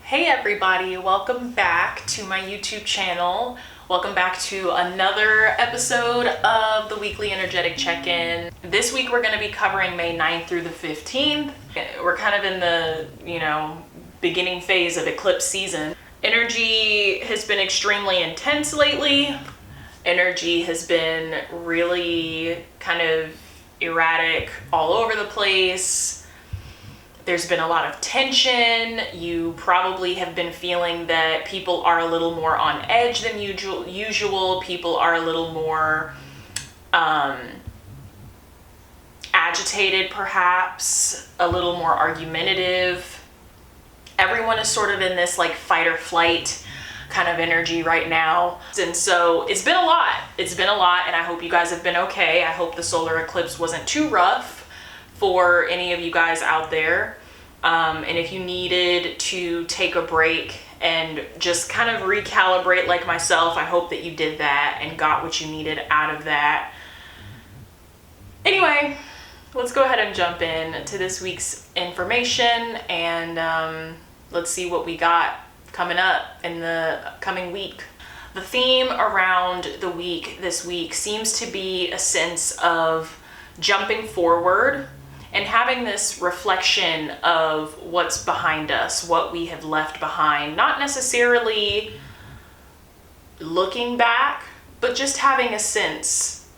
Hey everybody, welcome back to my YouTube channel. Welcome back to another episode of the weekly energetic check-in. This week we're going to be covering May 9th through the 15th. We're kind of in the, beginning phase of eclipse season. Energy has been extremely intense lately. Energy has been really kind of erratic all over the place. There's been a lot of tension. You probably have been feeling that people are a little more on edge than usual. People are a little more agitated, perhaps, a little more argumentative. Everyone is sort of in this like fight or flight kind of energy right now. And so it's been a lot. It's been a lot, and I hope you guys have been okay. I hope the solar eclipse wasn't too rough for any of you guys out there. And if you needed to take a break and just kind of recalibrate like myself, I hope that you did that and got what you needed out of that. Anyway, let's go ahead and jump in to this week's information, and let's see what we got coming up in the coming week. The theme around the week this week seems to be a sense of jumping forward and having this reflection of what's behind us, what we have left behind. Not necessarily looking back, but just having a sense,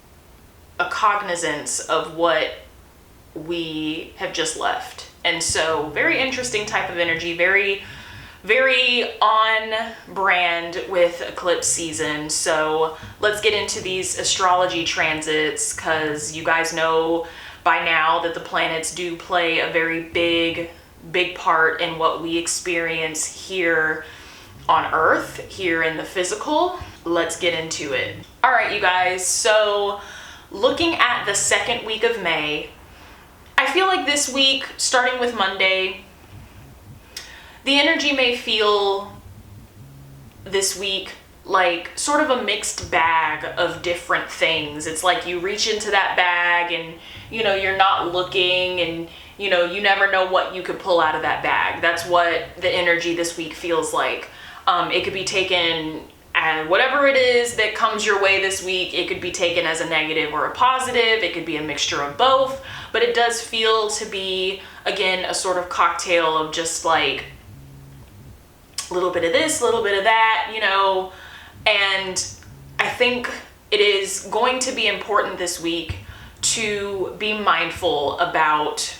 a cognizance of what we have just left. And so very interesting type of energy, very, very on brand with eclipse season. So let's get into these astrology transits, because you guys know by now that the planets do play a very big part in what we experience here on Earth, here in the physical. Let's get into it. All right, you guys. So looking at the second week of May, I feel like this week, starting with Monday, the energy may feel this week like sort of a mixed bag of different things. It's like you reach into that bag and you're not looking, and you never know what you could pull out of that bag. That's what the energy this week feels like. It could be taken as whatever it is that comes your way this week. It could be taken as a negative or a positive. It could be a mixture of both, but it does feel to be, again, a sort of cocktail of just like a little bit of this, a little bit of that, and I think it is going to be important this week to be mindful about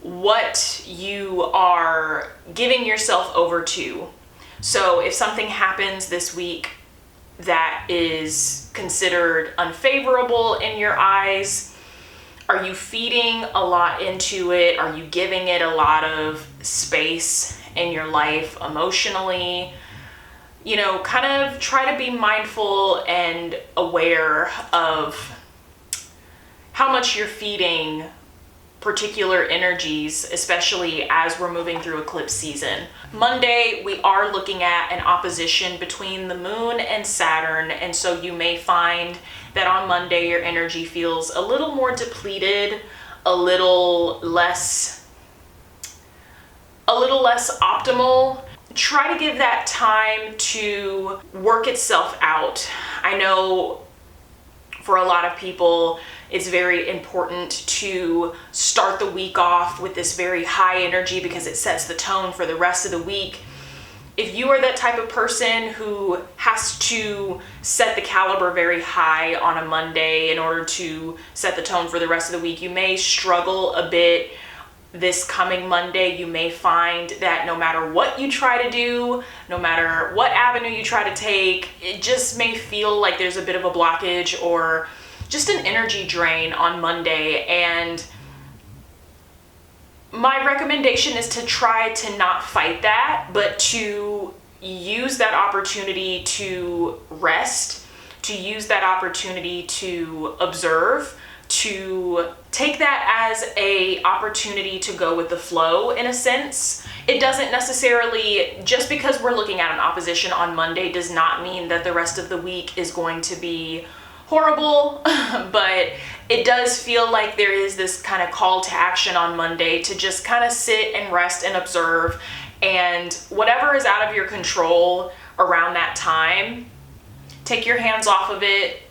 what you are giving yourself over to. So if something happens this week that is considered unfavorable in your eyes, are you feeding a lot into it? Are you giving it a lot of space in your life emotionally? Kind of try to be mindful and aware of how much you're feeding particular energies, especially as we're moving through eclipse season. Monday, we are looking at an opposition between the moon and Saturn, and so you may find that on Monday your energy feels a little more depleted, a little less optimal. Try to give that time to work itself out. I know for a lot of people, it's very important to start the week off with this very high energy because it sets the tone for the rest of the week. If you are that type of person who has to set the caliber very high on a Monday in order to set the tone for the rest of the week, you may struggle a bit this coming Monday. You may find that no matter what you try to do, no matter what avenue you try to take, it just may feel like there's a bit of a blockage or just an energy drain on Monday. And my recommendation is to try to not fight that, but to use that opportunity to rest, to use that opportunity to observe, to take that as a opportunity to go with the flow in a sense. It doesn't necessarily, just because we're looking at an opposition on Monday does not mean that the rest of the week is going to be horrible, but it does feel like there is this kind of call to action on Monday to just kind of sit and rest and observe, and whatever is out of your control around that time, take your hands off of it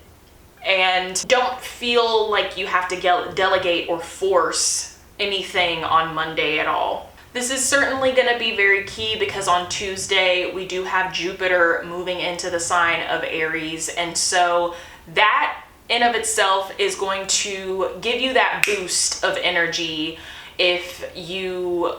and don't feel like you have to delegate or force anything on Monday at all. This is certainly going to be very key because on Tuesday we do have Jupiter moving into the sign of Aries, and so that in of itself is going to give you that boost of energy if you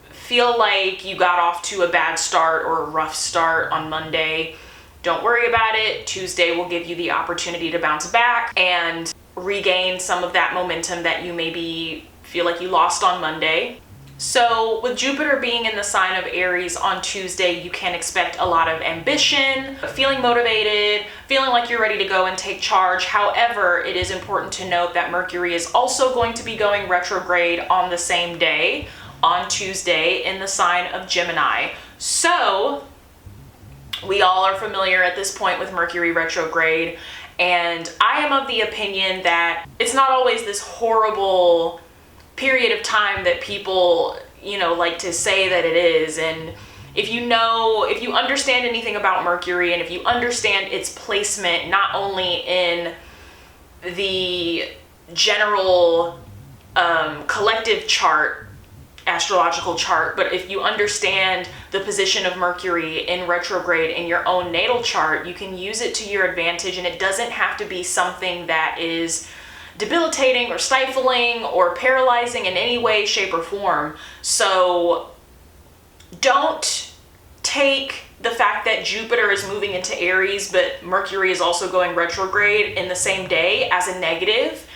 feel like you got off to a bad start or a rough start on Monday. Don't worry about it. Tuesday will give you the opportunity to bounce back and regain some of that momentum that you maybe feel like you lost on Monday. So with Jupiter being in the sign of Aries on Tuesday, you can expect a lot of ambition, feeling motivated, feeling like you're ready to go and take charge. However, it is important to note that Mercury is also going to be going retrograde on the same day, on Tuesday, in the sign of Gemini. So we all are familiar at this point with Mercury retrograde, and I am of the opinion that it's not always this horrible period of time that people, like to say that it is. And if you understand anything about Mercury, and if you understand its placement not only in the general collective chart, astrological chart, but if you understand the position of Mercury in retrograde in your own natal chart, you can use it to your advantage, and it doesn't have to be something that is debilitating or stifling or paralyzing in any way, shape, or form. So don't take the fact that Jupiter is moving into Aries, but Mercury is also going retrograde in the same day as a negative.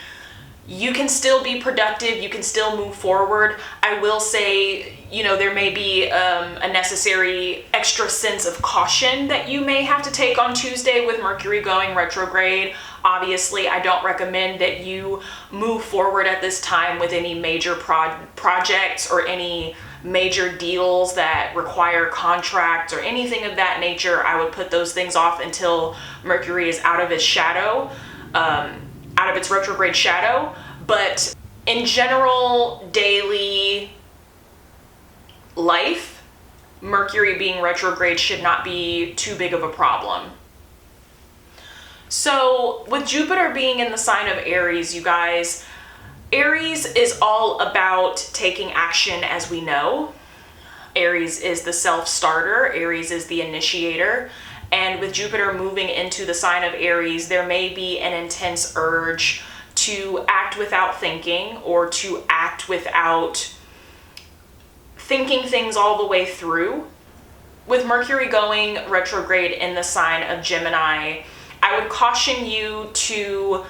You can still be productive, you can still move forward. I will say, there may be a necessary extra sense of caution that you may have to take on Tuesday with Mercury going retrograde. Obviously, I don't recommend that you move forward at this time with any major projects or any major deals that require contracts or anything of that nature. I would put those things off until Mercury is out of its shadow, out of its retrograde shadow. But in general, daily life, Mercury being retrograde should not be too big of a problem. So with Jupiter being in the sign of Aries, you guys, Aries is all about taking action, as we know. Aries is the self-starter, Aries is the initiator, and with Jupiter moving into the sign of Aries, there may be an intense urge to act without thinking, or to act without thinking things all the way through. With Mercury going retrograde in the sign of Gemini, I would caution you to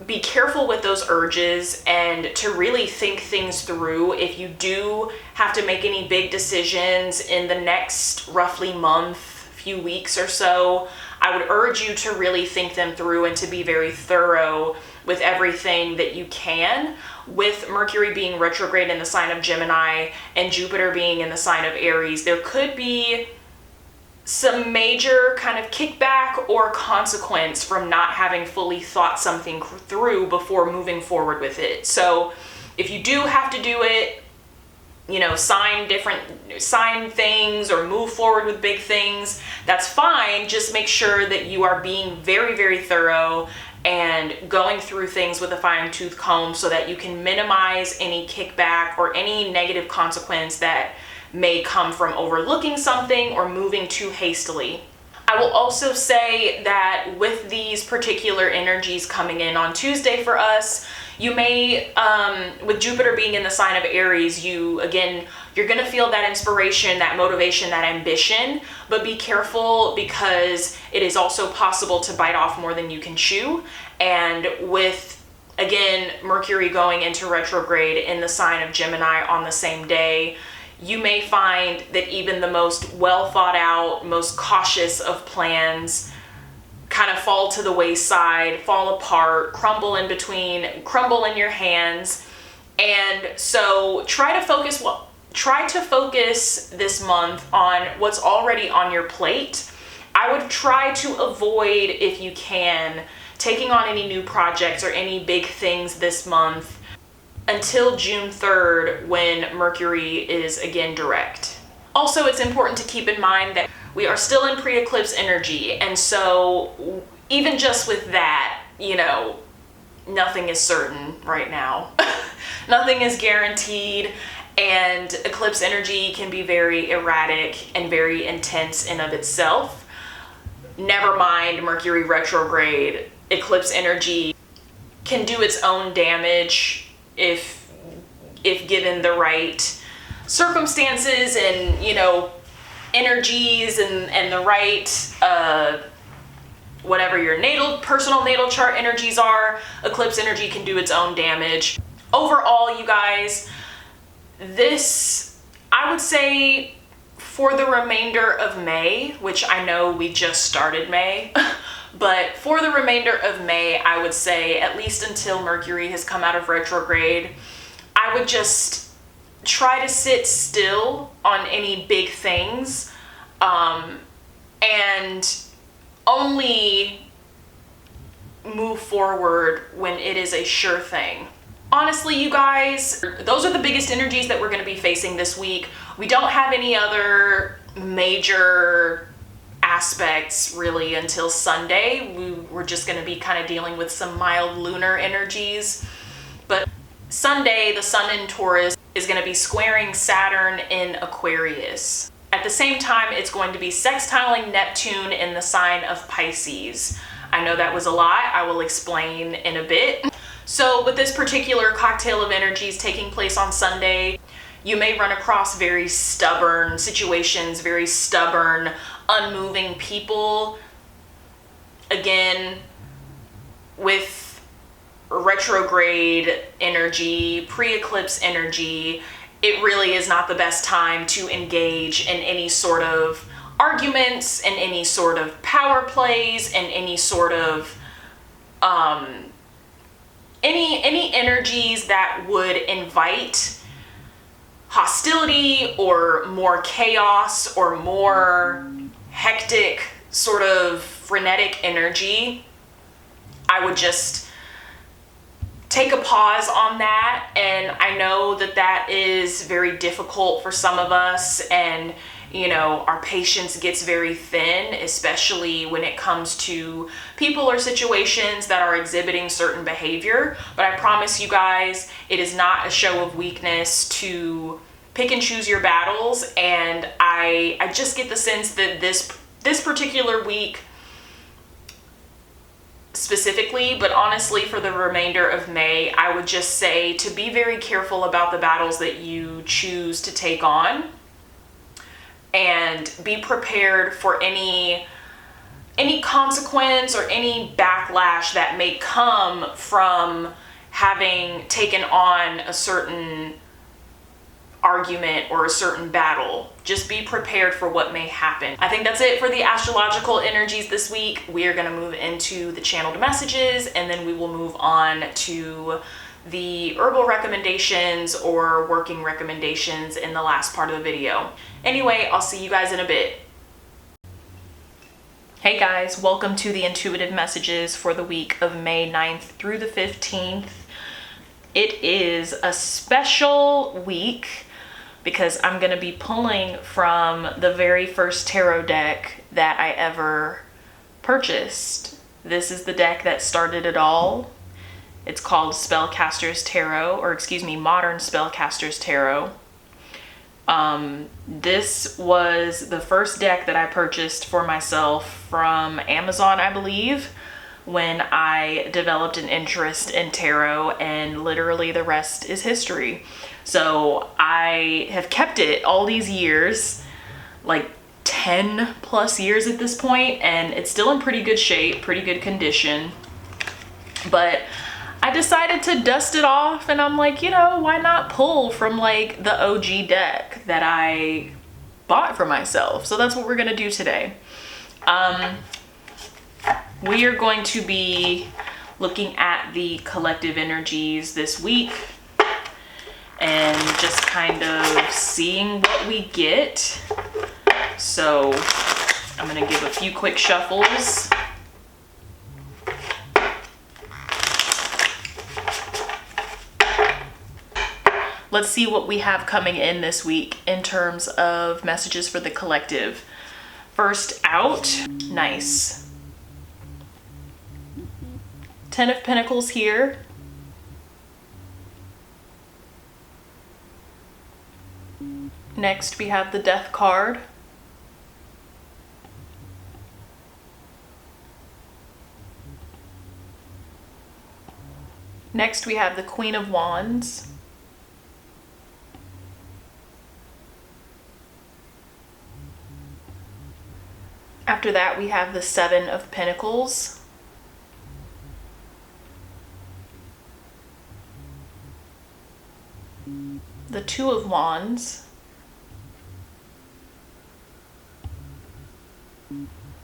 be careful with those urges and to really think things through. If you do have to make any big decisions in the next roughly month, few weeks or so, I would urge you to really think them through and to be very thorough with everything that you can. With Mercury being retrograde in the sign of Gemini and Jupiter being in the sign of Aries, there could be some major kind of kickback or consequence from not having fully thought something through before moving forward with it. So if you do have to do it, sign things or move forward with big things, that's fine. Just make sure that you are being very, very thorough and going through things with a fine-tooth comb so that you can minimize any kickback or any negative consequence that may come from overlooking something or moving too hastily. I will also say that with these particular energies coming in on Tuesday for us, you may, with Jupiter being in the sign of Aries, you're going to feel that inspiration, that motivation, that ambition, but be careful because it is also possible to bite off more than you can chew. And with, again, Mercury going into retrograde in the sign of Gemini on the same day, you may find that even the most well thought out, most cautious of plans kind of fall to the wayside, fall apart, crumble in your hands. And so try to focus this month on what's already on your plate. I would try to avoid, if you can, taking on any new projects or any big things this month until June 3rd, when Mercury is again direct. Also, it's important to keep in mind that we are still in pre-eclipse energy, and so even just with that, you know, nothing is certain right now. Nothing is guaranteed, and eclipse energy can be very erratic and very intense in of itself. Never mind Mercury retrograde. Eclipse energy can do its own damage if given the right circumstances and, you know, energies and the right whatever your personal natal chart energies are. Eclipse energy can do its own damage. Overall, you guys, this, I would say, for the remainder of May, which I know we just started May, but for the remainder of May, I would say, at least until Mercury has come out of retrograde, I would just try to sit still on any big things, and only move forward when it is a sure thing. Honestly, you guys, those are the biggest energies that we're going to be facing this week. We don't have any other major aspects really until Sunday. We're just going to be kind of dealing with some mild lunar energies. But Sunday, the sun in Taurus is going to be squaring Saturn in Aquarius. At the same time, it's going to be sextiling Neptune in the sign of Pisces. I know that was a lot. I will explain in a bit. So with this particular cocktail of energies taking place on Sunday, you may run across very stubborn situations, very stubborn, unmoving people. Again, with retrograde energy, pre-eclipse energy, it really is not the best time to engage in any sort of arguments and any sort of power plays and any sort of any energies that would invite hostility or more chaos or more hectic, sort of frenetic energy. I would just take a pause on that. And I know that that is very difficult for some of us, and you know, our patience gets very thin, especially when it comes to people or situations that are exhibiting certain behavior. But I promise you guys, it is not a show of weakness to pick and choose your battles. And I just get the sense that this particular week specifically, but honestly for the remainder of May, I would just say to be very careful about the battles that you choose to take on, and be prepared for any consequence or any backlash that may come from having taken on a certain argument or a certain battle. Just be prepared for what may happen. I think that's it for the astrological energies this week. We are going to move into the channeled messages, and then we will move on to the herbal recommendations or working recommendations in the last part of the video. Anyway, I'll see you guys in a bit. Hey guys, welcome to the intuitive messages for the week of May 9th through the 15th. It is a special week because I'm going to be pulling from the very first tarot deck that I ever purchased. This is the deck that started it all. It's called Spellcaster's Tarot, or excuse me, Modern Spellcaster's Tarot. This was the first deck that I purchased for myself from Amazon, I believe, when I developed an interest in tarot, and literally the rest is history. So I have kept it all these years, like 10 plus years at this point, and it's still in pretty good shape, pretty good condition. But I decided to dust it off, and I'm like, you know, why not pull from like the OG deck that I bought for myself? So that's what we're gonna do today. We are going to be looking at the collective energies this week and just kind of seeing what we get. So I'm gonna give a few quick shuffles. Let's see what we have coming in this week in terms of messages for the collective. First out, nice. 10 of Pentacles here. Next, we have the Death card. Next, we have the Queen of Wands. After that, we have the 7 of Pentacles. The 2 of Wands.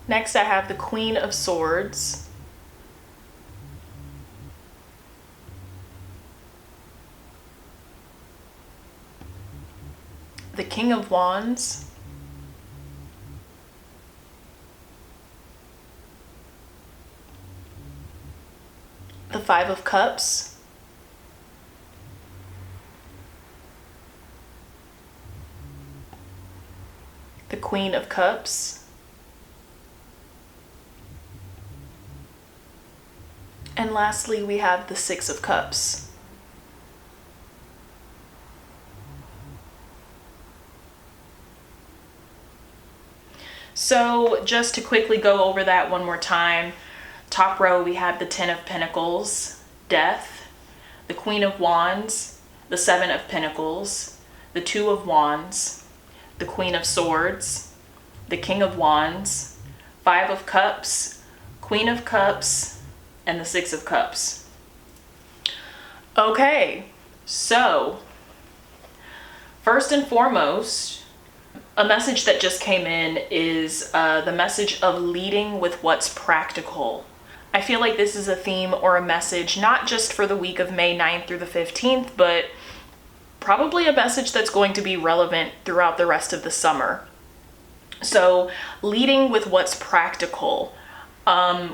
Next, I have the Queen of Swords. The King of Wands. The 5 of Cups. The Queen of Cups. And lastly, we have the 6 of Cups. So just to quickly go over that one more time, top row we have the 10 of Pentacles, Death, the Queen of Wands, the 7 of Pentacles, the 2 of Wands, the Queen of Swords, the King of Wands, 5 of Cups, Queen of Cups, and the 6 of Cups. Okay, so first and foremost, a message that just came in is the message of leading with what's practical. I feel like this is a theme or a message not just for the week of May 9th through the 15th, but probably a message that's going to be relevant throughout the rest of the summer. So leading with what's practical.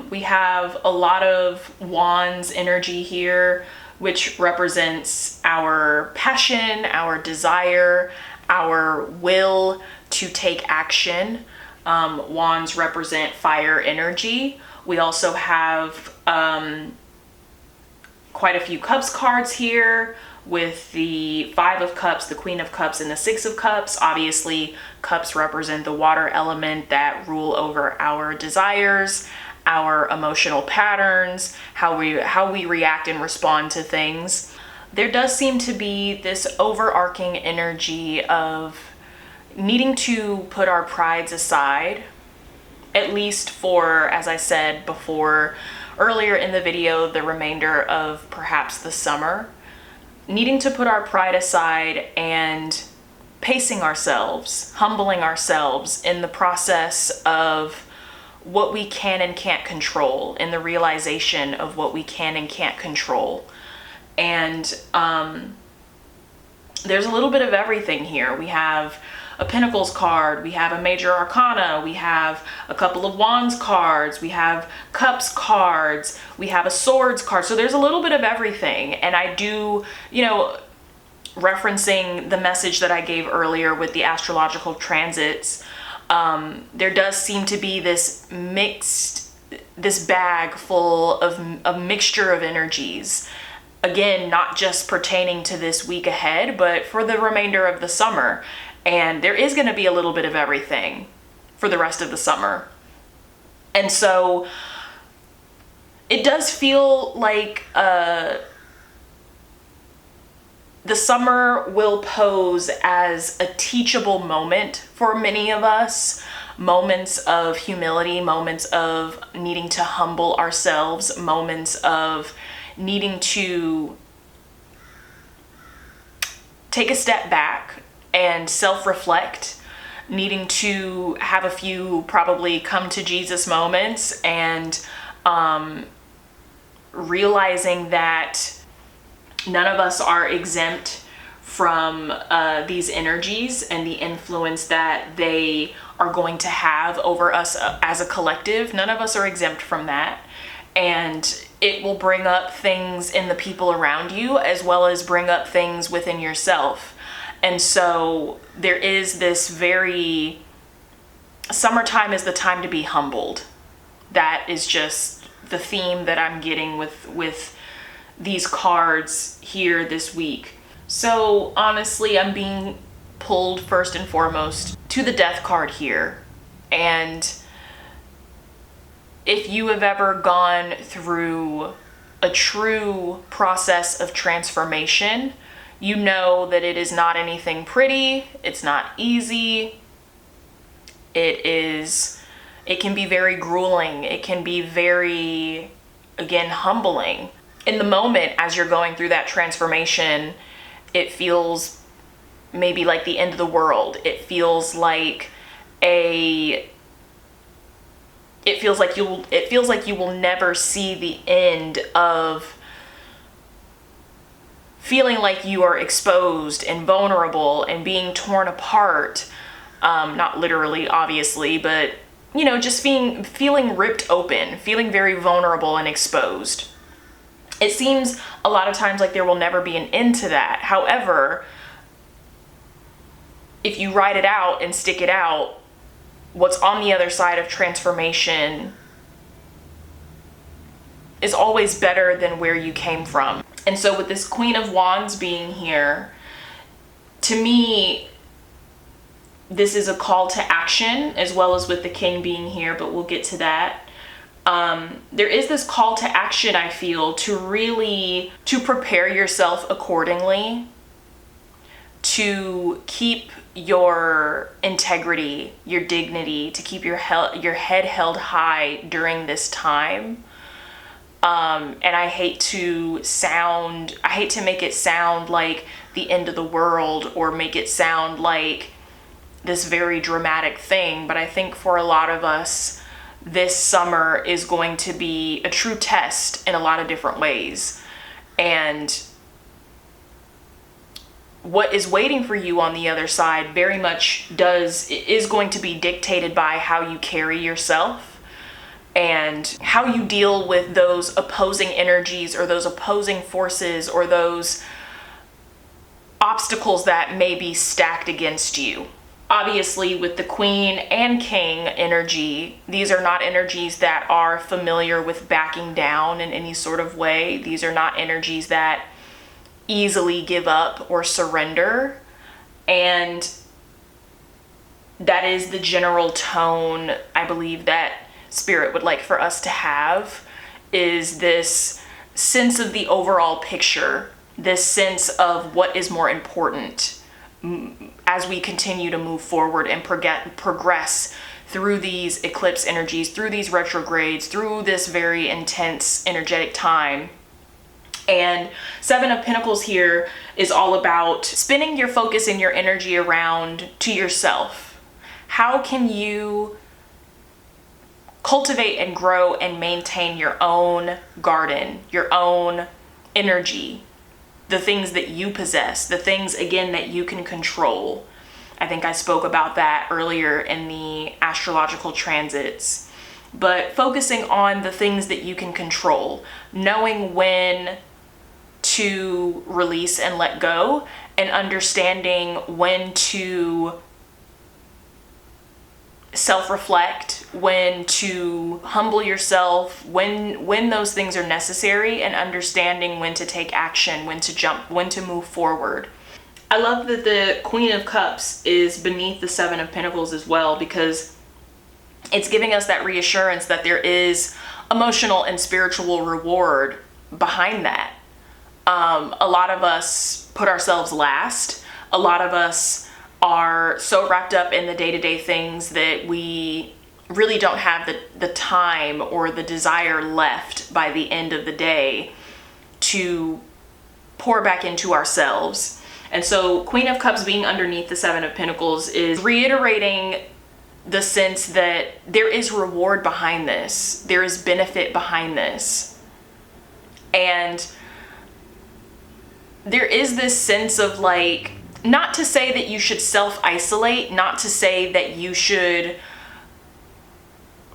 We have a lot of Wands energy here, which represents our passion, our desire, our will to take action. Wands represent fire energy. We also have quite a few Cups cards here with the 5 of Cups, the Queen of Cups, and the 6 of Cups. Obviously, Cups represent the water element that rule over our desires, our emotional patterns, how we react and respond to things. There does seem to be this overarching energy of needing to put our prides aside, at least for, as I said before, earlier in the video, the remainder of perhaps the summer. Needing to put our pride aside and pacing ourselves, humbling ourselves in the process of what we can and can't control, in the realization of what we can and can't control. And there's a little bit of everything here. We have a Pentacles card, we have a Major Arcana, we have a couple of Wands cards, we have Cups cards, we have a Swords card. So there's a little bit of everything. And I do, referencing the message that I gave earlier with the astrological transits, there does seem to be this bag full of a mixture of energies. Again, not just pertaining to this week ahead, but for the remainder of the summer. And there is going to be a little bit of everything for the rest of the summer. And so it does feel like the summer will pose as a teachable moment for many of us. Moments of humility, moments of needing to humble ourselves, moments of needing to take a step back and self-reflect, needing to have a few probably come to Jesus moments, and realizing that none of us are exempt from these energies and the influence that they are going to have over us as a collective. None of us are exempt from that. and it will bring up things in the people around you as well as bring up things within yourself. And so there is this very, summertime is the time to be humbled. That is just the theme that I'm getting with these cards here this week. So honestly, I'm being pulled first and foremost to the death card here. And if you have ever gone through a true process of transformation, you know that it is not anything pretty, it's not easy, it can be very grueling, it can be very, again, humbling. In the moment, as you're going through that transformation, it feels maybe like the end of the world. It feels like you will never see the end of feeling like you are exposed and vulnerable and being torn apart. Not literally, obviously, but just feeling ripped open, feeling very vulnerable and exposed. It seems a lot of times like there will never be an end to that. However, if you write it out and stick it out, what's on the other side of transformation is always better than where you came from. And so with this Queen of Wands being here, to me, this is a call to action, as well as with the King being here, but we'll get to that. There is this call to action, I feel, to prepare yourself accordingly, to keep your integrity, your dignity, to keep your head held high during this time. And I hate to make it sound like the end of the world or make it sound like this very dramatic thing, but I think for a lot of us, this summer is going to be a true test in a lot of different ways. And what is waiting for you on the other side very much is going to be dictated by how you carry yourself and how you deal with those opposing energies or those opposing forces or those obstacles that may be stacked against you. Obviously, with the Queen and King energy, these are not energies that are familiar with backing down in any sort of way. These are not energies that easily give up or surrender. And that is the general tone I believe that Spirit would like for us to have, is this sense of the overall picture, this sense of what is more important as we continue to move forward and progress through these eclipse energies, through these retrogrades, through this very intense energetic time. And Seven of Pentacles here is all about spinning your focus and your energy around to yourself. How can you cultivate and grow and maintain your own garden, your own energy, the things that you possess, the things, again, that you can control? I think I spoke about that earlier in the astrological transits. But focusing on the things that you can control, knowing when to release and let go, and understanding when to self-reflect, when to humble yourself, when those things are necessary, and understanding when to take action, when to jump, when to move forward. I love that the Queen of Cups is beneath the Seven of Pentacles as well, because it's giving us that reassurance that there is emotional and spiritual reward behind that. A lot of us put ourselves last. A lot of us are so wrapped up in the day-to-day things that we really don't have the time or the desire left by the end of the day to pour back into ourselves. And so Queen of Cups being underneath the Seven of Pentacles is reiterating the sense that there is reward behind this. There is benefit behind this. And there is this sense of, like, not to say that you should self-isolate, not to say that you should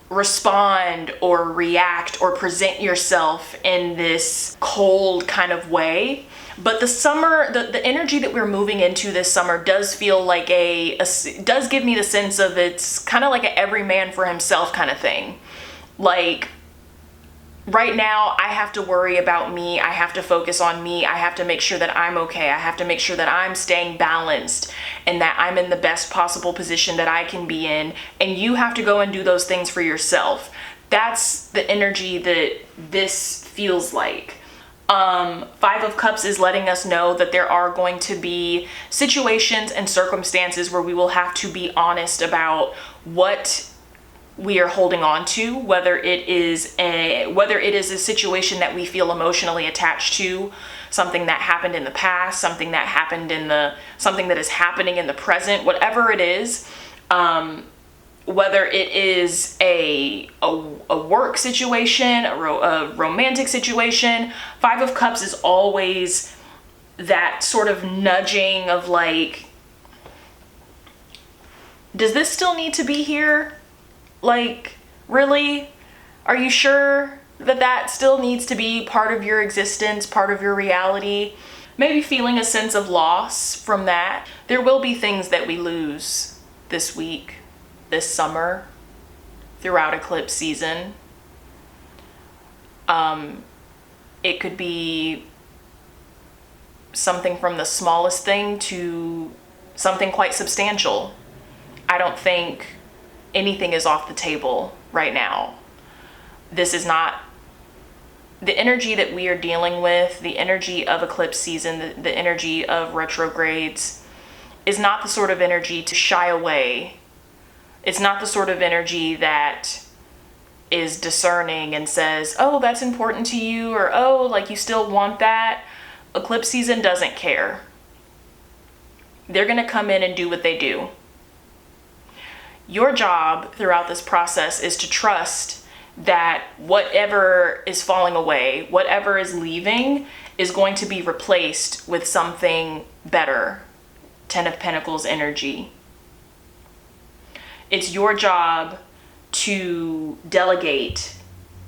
respond or react or present yourself in this cold kind of way. But the summer, the energy that we're moving into this summer does feel like does give me the sense of it's kind of like a every man for himself kind of thing. Like, right now, I have to worry about me. I have to focus on me. I have to make sure that I'm okay. I have to make sure that I'm staying balanced and that I'm in the best possible position that I can be in. And you have to go and do those things for yourself. That's the energy that this feels like. Five of Cups is letting us know that there are going to be situations and circumstances where we will have to be honest about what we are holding on to, whether it is a situation that we feel emotionally attached to, something that happened in the past, something that is happening in the present, whatever it is, whether it is a work situation, a romantic situation. Five of Cups is always that sort of nudging of like, does this still need to be here? Like, really? Are you sure that still needs to be part of your existence, part of your reality? Maybe feeling a sense of loss from that. There will be things that we lose this week, this summer, throughout eclipse season. It could be something from the smallest thing to something quite substantial. I don't think anything is off the table right now. This is not the energy that we are dealing with. The energy of eclipse season, the energy of retrogrades is not the sort of energy to shy away. It's not the sort of energy that is discerning and says, oh, that's important to you, or oh, like you still want that. Eclipse season doesn't care. They're going to come in and do what they do. Your job throughout this process is to trust that whatever is falling away, whatever is leaving, is going to be replaced with something better. Ten of Pentacles energy. It's your job to delegate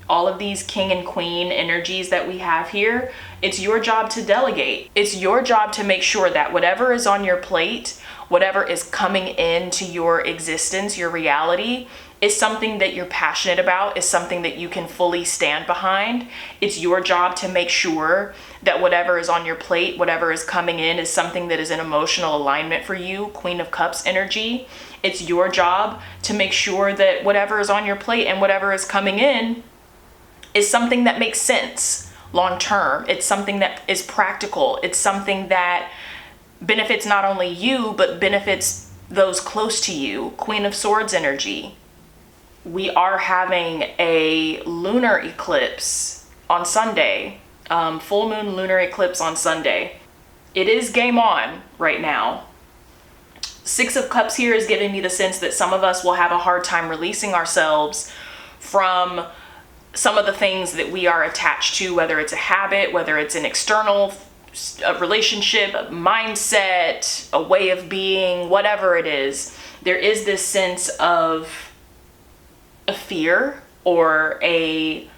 all of these King and Queen energies that we have here. It's your job to delegate. It's your job to make sure that whatever is on your plate, whatever is coming into your existence, your reality, is something that you're passionate about, is something that you can fully stand behind. It's your job to make sure that whatever is on your plate, whatever is coming in, is something that is in emotional alignment for you, Queen of Cups energy. It's your job to make sure that whatever is on your plate and whatever is coming in is something that makes sense long term. It's something that is practical. It's something that benefits not only you, but benefits those close to you. Queen of Swords energy. We are having a lunar eclipse on Sunday. Full moon lunar eclipse on Sunday. It is game on right now. Six of Cups here is giving me the sense that some of us will have a hard time releasing ourselves from some of the things that we are attached to, whether it's a habit, whether it's an external relationship, a mindset, a way of being, whatever it is. There is this sense of a fear or a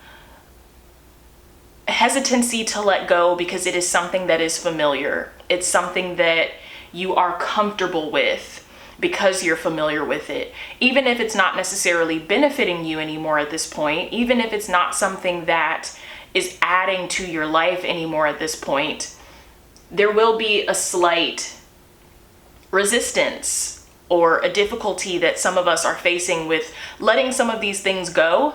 hesitancy to let go because it is something that is familiar. It's something that you are comfortable with because you're familiar with it. Even if it's not necessarily benefiting you anymore at this point, even if it's not something that is adding to your life anymore at this point, there will be a slight resistance or a difficulty that some of us are facing with letting some of these things go.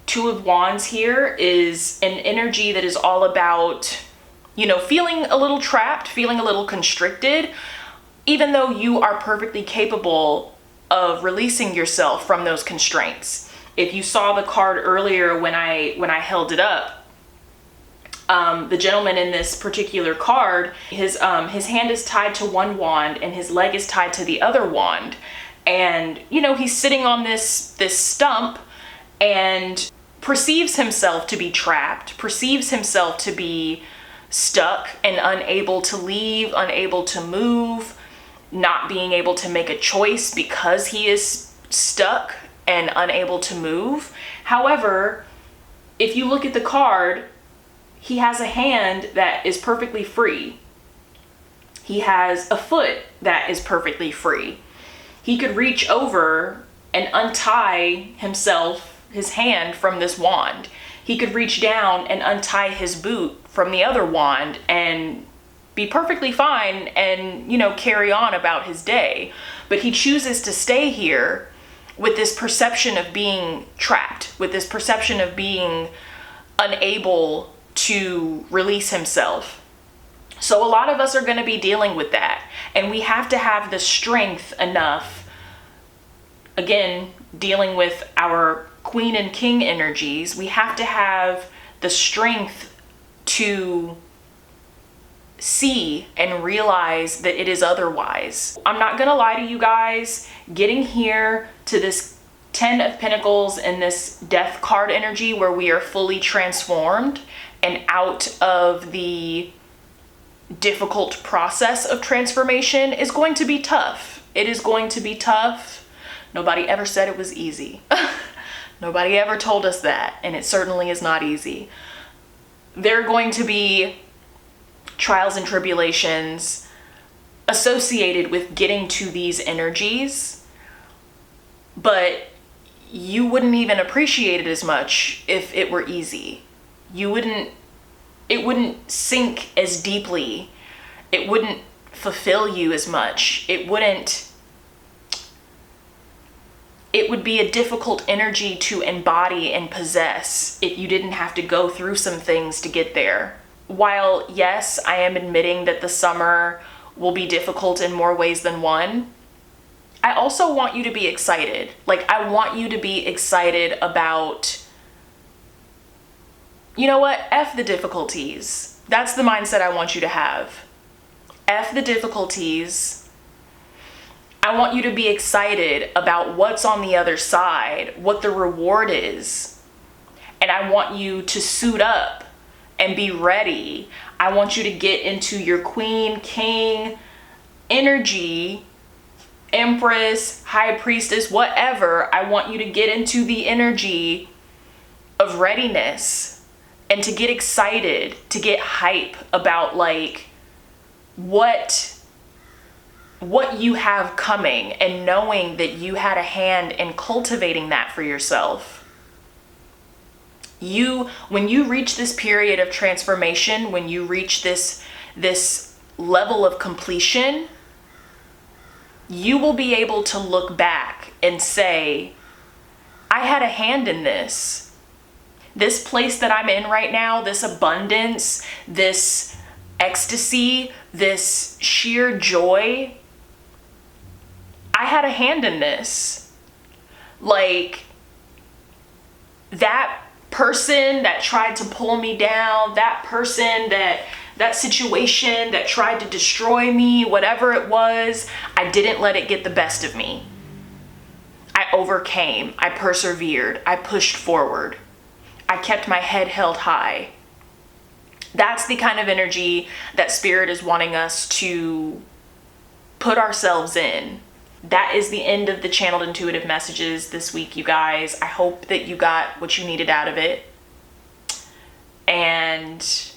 Two of Wands here is an energy that is all about, feeling a little trapped, feeling a little constricted, even though you are perfectly capable of releasing yourself from those constraints. If you saw the card earlier when I held it up, the gentleman in this particular card, his hand is tied to one wand and his leg is tied to the other wand. And, he's sitting on this stump and perceives himself to be trapped, perceives himself to be stuck and unable to leave, unable to move, not being able to make a choice because he is stuck and unable to move. However, if you look at the card, he has a hand that is perfectly free. He has a foot that is perfectly free. He could reach over and untie himself, his hand, from this wand. He could reach down and untie his boot from the other wand and be perfectly fine and, you know, carry on about his day. But he chooses to stay here with this perception of being trapped, with this perception of being unable to release himself. So a lot of us are going to be dealing with that, and we have to have the strength enough, again, dealing with our Queen and King energies, we have to have the strength to see and realize that it is otherwise. I'm not gonna lie to you guys, getting here to this 10 of Pentacles and this Death card energy where we are fully transformed and out of the difficult process of transformation is going to be tough. It is going to be tough. Nobody ever said it was easy. Nobody ever told us that, and it certainly is not easy. There are going to be trials and tribulations associated with getting to these energies, but you wouldn't even appreciate it as much if it were easy. It wouldn't sink as deeply. It wouldn't fulfill you as much. It would be a difficult energy to embody and possess if you didn't have to go through some things to get there. While yes, I am admitting that the summer will be difficult in more ways than one, I also want you to be excited. Like, I want you to be excited about, you know what? F the difficulties. That's the mindset I want you to have. F the difficulties. I want you to be excited about what's on the other side, what the reward is. And I want you to suit up and be ready. I want you to get into your Queen, King energy, Empress, High Priestess, whatever. I want you to get into the energy of readiness and to get excited, to get hype about like what you have coming, and knowing that you had a hand in cultivating that for yourself. When you reach this period of transformation, when you reach this level of completion, you will be able to look back and say, I had a hand in this. This place that I'm in right now, this abundance, this ecstasy, this sheer joy, I had a hand in this. Like, that person that tried to pull me down, that person, that situation that tried to destroy me, whatever it was, I didn't let it get the best of me. I overcame, I persevered, I pushed forward. I kept my head held high. That's the kind of energy that Spirit is wanting us to put ourselves in. That is the end of the channeled intuitive messages this week, you guys. I hope that you got what you needed out of it. And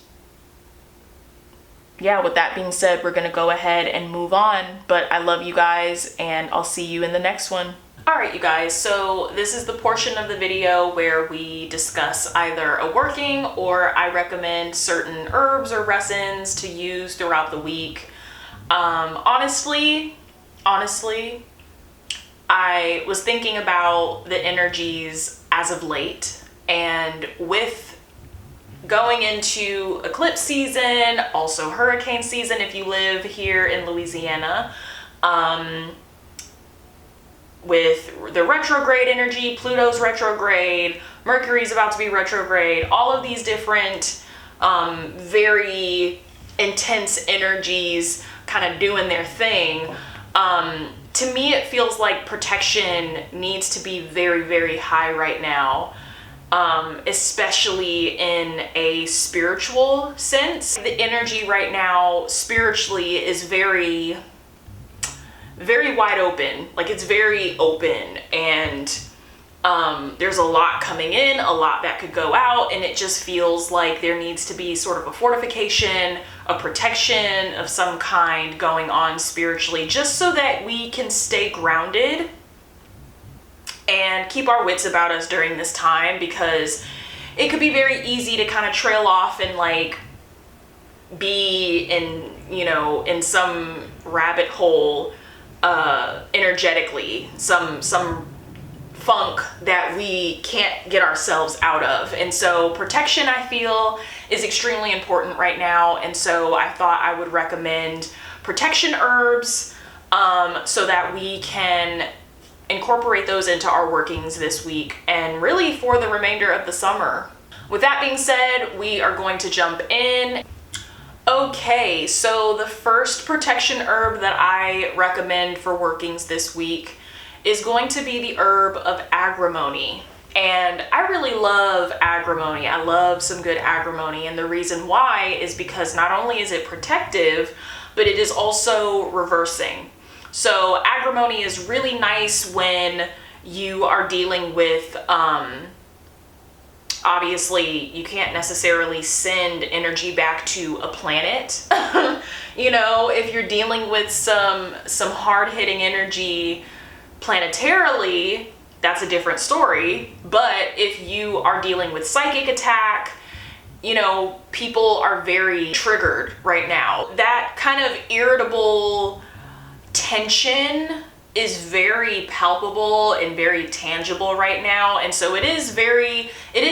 yeah, with that being said, we're going to go ahead and move on. But I love you guys, and I'll see you in the next one. All right, you guys, so this is the portion of the video where we discuss either a working, or I recommend certain herbs or resins to use throughout the week. Honestly, I was thinking about the energies as of late, and with going into eclipse season, also hurricane season if you live here in Louisiana, with the retrograde energy, Pluto's retrograde, Mercury's about to be retrograde, all of these different very intense energies kind of doing their thing. To me, it feels like protection needs to be very, very high right now, especially in a spiritual sense. The energy right now spiritually is very, very wide open. Like, it's very open, and There's a lot coming in, a lot that could go out, and it just feels like there needs to be sort of a fortification, a protection of some kind going on spiritually, just so that we can stay grounded and keep our wits about us during this time, because it could be very easy to kind of trail off and like be in, you know, in some rabbit hole energetically, some funk that we can't get ourselves out of. And so protection, I feel, is extremely important right now. And so I thought I would recommend protection herbs so that we can incorporate those into our workings this week and really for the remainder of the summer. With that being said, we are going to jump in. Okay, so the first protection herb that I recommend for workings this week is going to be the herb of agrimony. And I really love agrimony. I love some good agrimony. And the reason why is because not only is it protective, but it is also reversing. So agrimony is really nice when you are dealing with, obviously you can't necessarily send energy back to a planet. You know, if you're dealing with some hard-hitting energy planetarily, that's a different story. But if you are dealing with psychic attack, you know, people are very triggered right now. That kind of irritable tension is very palpable and very tangible right now. And so it is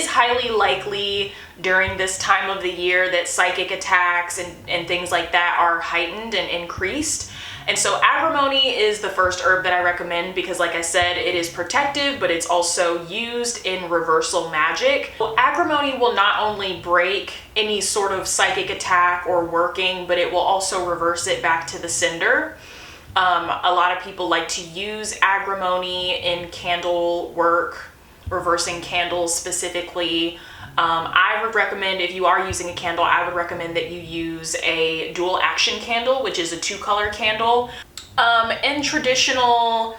highly likely during this time of the year that psychic attacks and things like that are heightened and increased. And so agrimony is the first herb that I recommend because, like I said, it is protective, but it's also used in reversal magic. Well, agrimony will not only break any sort of psychic attack or working, but it will also reverse it back to the sender. A lot of people like to use agrimony in candle work, reversing candles specifically. I would recommend, if you are using a candle, I would recommend that you use a dual action candle, which is a 2-color candle. In traditional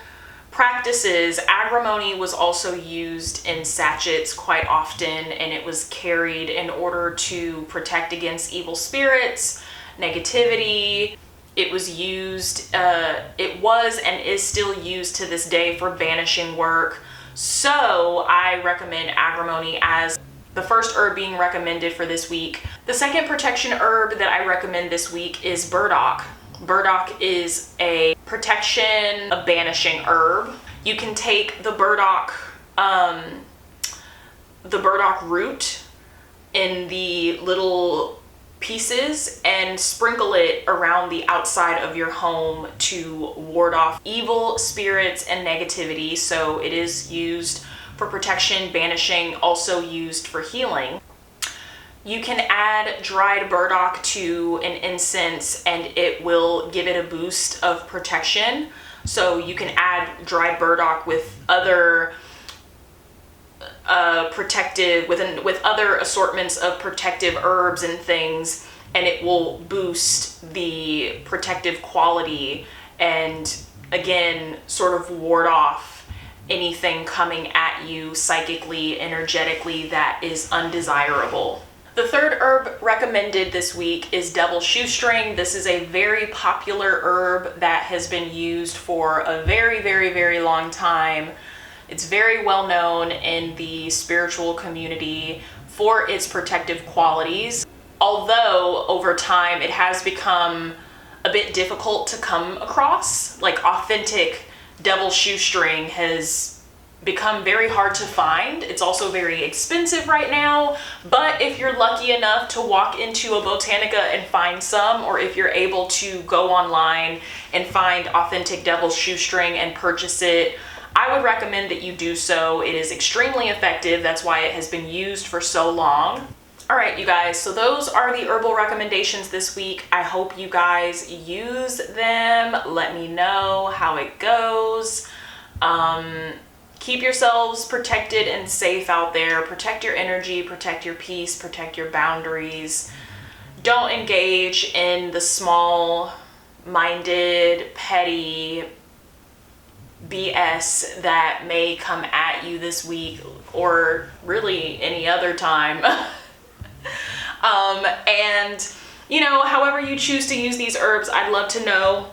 practices, agrimony was also used in sachets quite often, and it was carried in order to protect against evil spirits, negativity. It was used, it was and is still used to this day for banishing work. So I recommend agrimony as the first herb being recommended for this week. The second protection herb that I recommend this week is burdock. Burdock is a protection, a banishing herb. You can take the burdock root in the little pieces and sprinkle it around the outside of your home to ward off evil spirits and negativity. So it is used for protection, banishing, also used for healing. You can add dried burdock to an incense and it will give it a boost of protection. So you can add dried burdock with other with other assortments of protective herbs and things, and it will boost the protective quality and again sort of ward off anything coming at you psychically, energetically that is undesirable. The third herb recommended this week is devil shoestring. This is a very popular herb that has been used for a very, very, very long time. It's very well known in the spiritual community for its protective qualities. Although over time it has become a bit difficult to come across, like authentic devil shoestring has become very hard to find. It's also very expensive right now, but if you're lucky enough to walk into a Botanica and find some, or if you're able to go online and find authentic devil shoestring and purchase it, I would recommend that you do so. It is extremely effective. That's why it has been used for so long. All right, you guys, so those are the herbal recommendations this week. I hope you guys use them. Let me know how it goes. Keep yourselves protected and safe out there. Protect your energy, protect your peace, protect your boundaries. Don't engage in the small-minded, petty BS that may come at you this week or really any other time. And you know, however you choose to use these herbs, I'd love to know.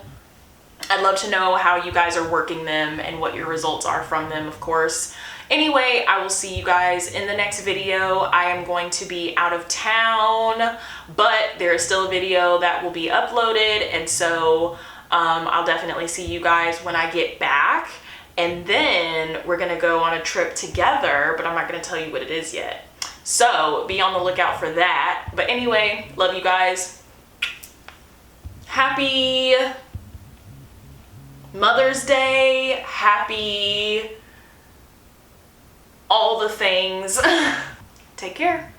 I'd love to know how you guys are working them and what your results are from them, of course. Anyway, I will see you guys in the next video. I am going to be out of town, but there is still a video that will be uploaded, and so I'll definitely see you guys when I get back. And then we're gonna go on a trip together, but I'm not gonna tell you what it is yet. So be on the lookout for that. But anyway, love you guys. Happy Mother's Day. Happy all the things. Take care.